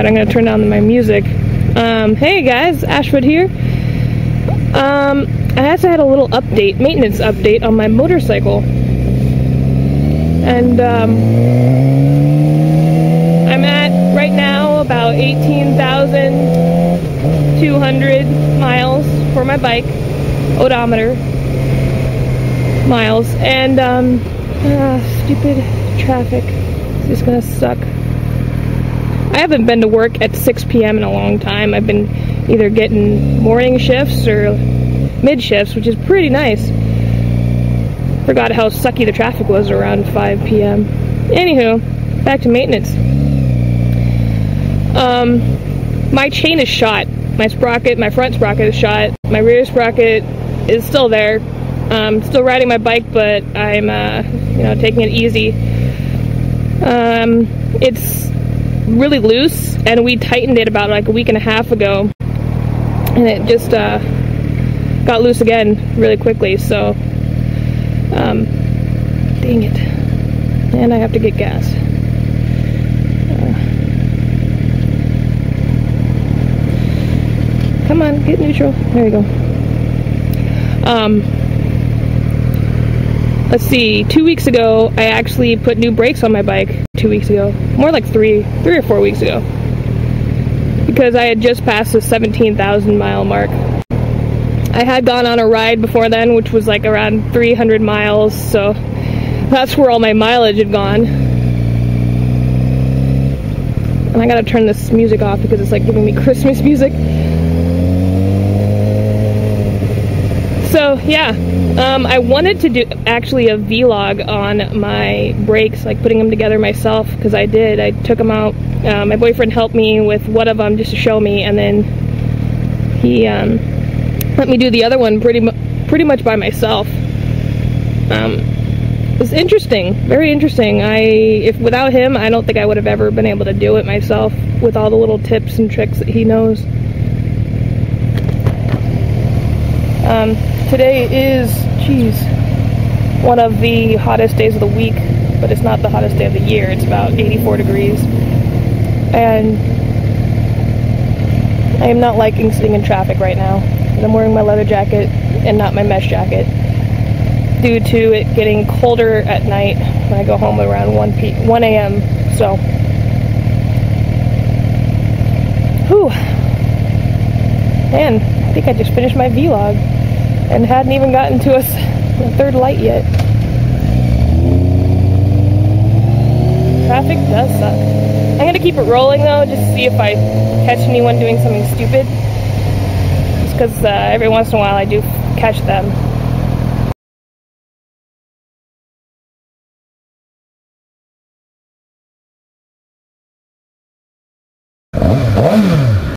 Alright, I'm gonna turn down my music. Hey guys, Ashwood here. I actually had a little update, maintenance update on my motorcycle. And, I'm at, right now, about 18,200 miles for my bike, odometer, miles, and, stupid traffic. It's just gonna suck. I haven't been to work at 6 p.m. in a long time. I've been either getting morning shifts or mid shifts, which is pretty nice. Forgot how sucky the traffic was around 5 p.m. Anywho, back to maintenance. My chain is shot. My sprocket, my front sprocket is shot. My rear sprocket is still there. Still riding my bike, but I'm, taking it easy. It's really loose, and we tightened it about like a week and a half ago, and it just got loose again really quickly, so dang it, and I have to get gas. Come on, get neutral. There you go. Let's see, 2 weeks ago I actually put new brakes on my bike. 2 weeks ago, more like three or 4 weeks ago, because I had just passed the 17,000 mile mark. I had gone on a ride before then, which was like around 300 miles, so that's where all my mileage had gone. And I gotta turn this music off because it's like giving me Christmas music. So yeah, I wanted to do actually a vlog on my brakes, like putting them together myself, because I did. I took them out. My boyfriend helped me with one of them just to show me, and then he let me do the other one pretty much by myself. It was interesting, very interesting. If without him, I don't think I would have ever been able to do it myself with all the little tips and tricks that he knows. Today is, one of the hottest days of the week, but it's not the hottest day of the year. It's about 84 degrees. And I am not liking sitting in traffic right now. I'm wearing my leather jacket and not my mesh jacket, due to it getting colder at night when I go home around 1 a.m. So, whew. Man, I think I just finished my vlog and hadn't even gotten to a third light yet. Traffic does suck. I'm gonna keep it rolling though, just to see if I catch anyone doing something stupid. Just because every once in a while I do catch them.